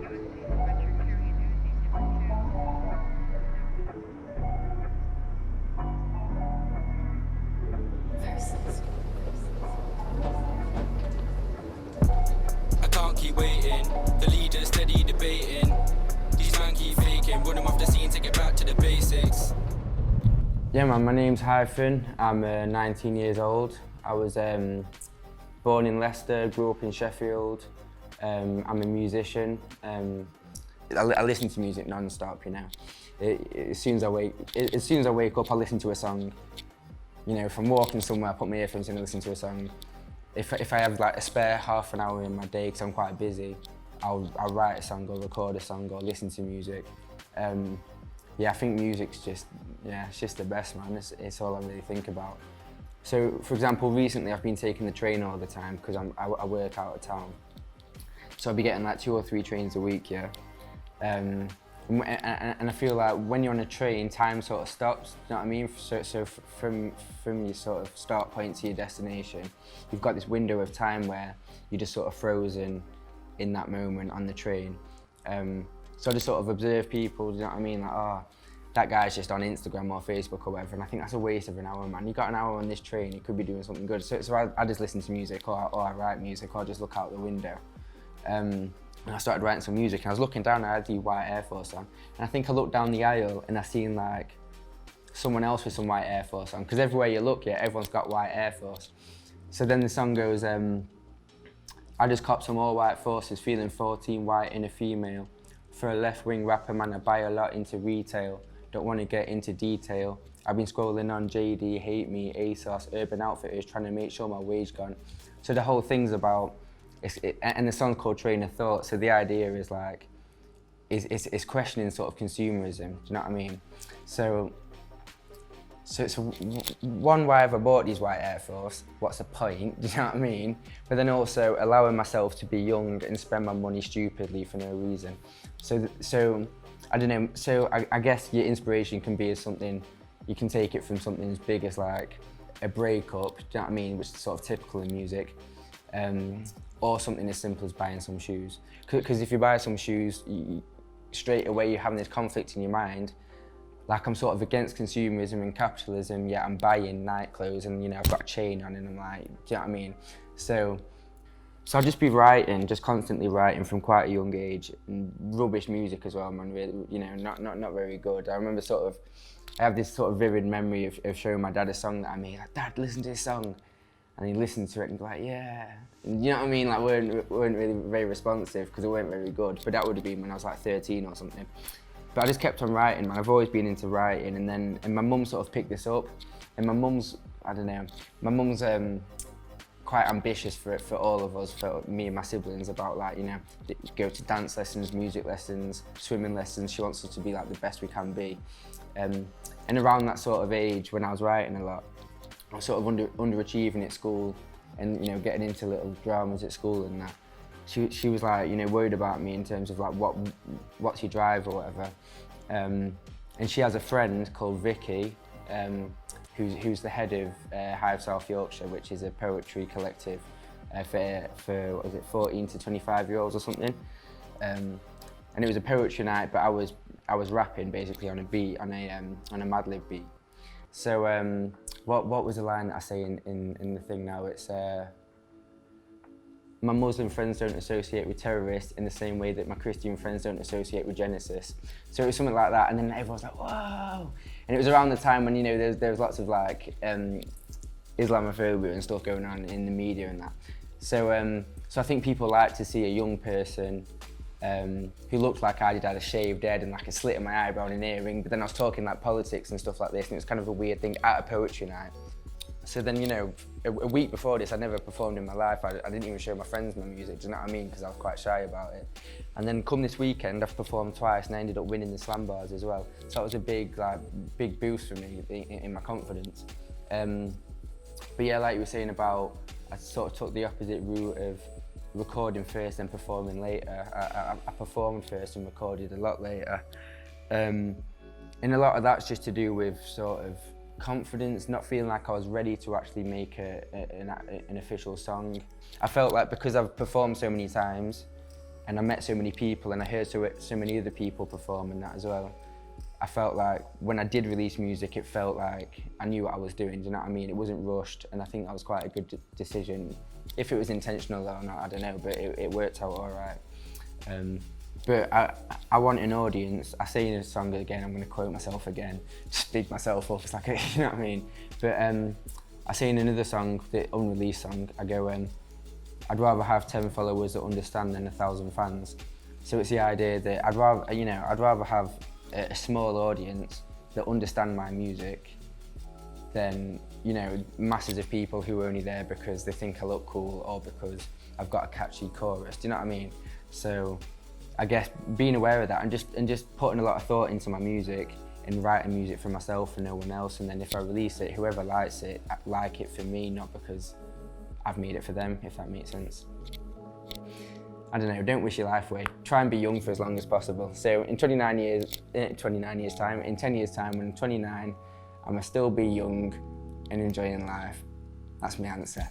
I can't keep waiting, the leader steady debating. These man keep faking, run them off the scene, take it back to the basics. Yeah man, my name's Hyphyn, I'm 19 years old. I was born in Leicester, grew up in Sheffield. I'm a musician. I listen to music non-stop, you know. As soon as I wake up, I listen to a song. You know, if I'm walking somewhere, I put my earphones in and listen to a song. If I have like a spare half an hour in my day, because I'm quite busy, I'll write a song or record a song or listen to music. Yeah, I think music's just, yeah, it's just the best, man. It's all I really think about. So, for example, recently I've been taking the train all the time because I work out of town. So I'll be getting like 2 or 3 trains a week, yeah. And I feel like when you're on a train, time sort of stops, you know what I mean? So from your sort of start point to your destination, you've got this window of time where you're just sort of frozen in that moment on the train. So I just sort of observe people, you know what I mean? Like, oh, that guy's just on Instagram or Facebook or whatever, and I think that's a waste of an hour, man. You got an hour on this train, you could be doing something good. So I just listen to music, or I write music, or just look out the window. And I started writing some music, and I was looking down, and I had the white Air Force on, and I think I looked down the aisle, and I seen like someone else with some white Air Force on, because everywhere you look, yeah, everyone's got white Air Force. So then the song goes, I just copped some all white forces, feeling 14 white in a female. For a left-wing rapper, man, I buy a lot into retail. Don't want to get into detail. I've been scrolling on JD, Hate Me, ASOS, Urban Outfitters, trying to make sure my wage gone. So the whole thing's about, and the song's called Train of Thought, so the idea is like, it's questioning sort of consumerism, do you know what I mean? So one, why have I bought these white Air Force? What's the point, do you know what I mean? But then also allowing myself to be young and spend my money stupidly for no reason. So I don't know, so I guess your inspiration can be as something, you can take it from something as big as like a breakup, do you know what I mean, which is sort of typical in music, or something as simple as buying some shoes. Because if you buy some shoes, straight away you're having this conflict in your mind, like I'm sort of against consumerism and capitalism, yet I'm buying night clothes and, you know, I've got a chain on and I'm like, do you know what I mean? So I'll just be writing, just constantly writing from quite a young age, and rubbish music as well, man, really, you know, not very good. I remember I have this sort of vivid memory of showing my dad a song that I made, like, Dad, listen to this song. And he listened to it and be like, yeah. And you know what I mean? Like, weren't really very responsive because it weren't very good, but that would have been when I was like 13 or something. But I just kept on writing, man. I've always been into writing, and my mum sort of picked this up. And my mum's, I don't know, my mum's quite ambitious for all of us, for me and my siblings, about like, you know, go to dance lessons, music lessons, swimming lessons. She wants us to be like the best we can be. And around that sort of age, when I was writing a lot, I was sort of underachieving at school, and, you know, getting into little dramas at school and that. She was like, you know, worried about me in terms of like what's your drive or whatever. And she has a friend called Vicky, who's the head of Hive South Yorkshire, which is a poetry collective for what is it, 14 to 25-year-olds or something. And it was a poetry night, but I was rapping basically on a beat, on a Mad Lib beat. So what was the line that I say in the thing now? It's my Muslim friends don't associate with terrorists in the same way that my Christian friends don't associate with Genesis. So it was something like that, and then everyone was like, whoa! And it was around the time when, you know, there was lots of like Islamophobia and stuff going on in the media and that. So I think people like to see a young person who looked like I did, had a shaved head and like a slit in my eyebrow and an earring, but then I was talking like politics and stuff like this, and it was kind of a weird thing at a poetry night. So then, you know, a week before this, I never performed in my life. I didn't even show my friends my music, do you know what I mean? Because I was quite shy about it. And then come this weekend, I've performed twice and I ended up winning the slam bars as well. So it was a big boost for me in my confidence. But yeah, like you were saying about, I sort of took the opposite route of recording first and performing later. I performed first and recorded a lot later. And a lot of that's just to do with sort of confidence, not feeling like I was ready to actually make an official song. I felt like because I've performed so many times, and I met so many people, and I heard so many other people perform and that as well. I felt like when I did release music, it felt like I knew what I was doing, do you know what I mean? It wasn't rushed, and I think that was quite a good decision. If it was intentional or not, I don't know, but it worked out all right. But I want an audience. I say in a song again, I'm going to quote myself again, just big myself up, it's like, you know what I mean? But I say in another song, the unreleased song, I go, I'd rather have 10 followers that understand than 1,000 fans. So it's the idea that I'd rather have a small audience that understand my music than, you know, masses of people who are only there because they think I look cool or because I've got a catchy chorus, do you know what I mean? So I guess being aware of that and just putting a lot of thought into my music and writing music for myself and no one else, and then if I release it, whoever likes it, like it for me, not because I've made it for them, if that makes sense. I don't know, don't wish your life away. Try and be young for as long as possible. So in 10 years time, when I'm 29, I'ma still be young and enjoying life. That's my answer.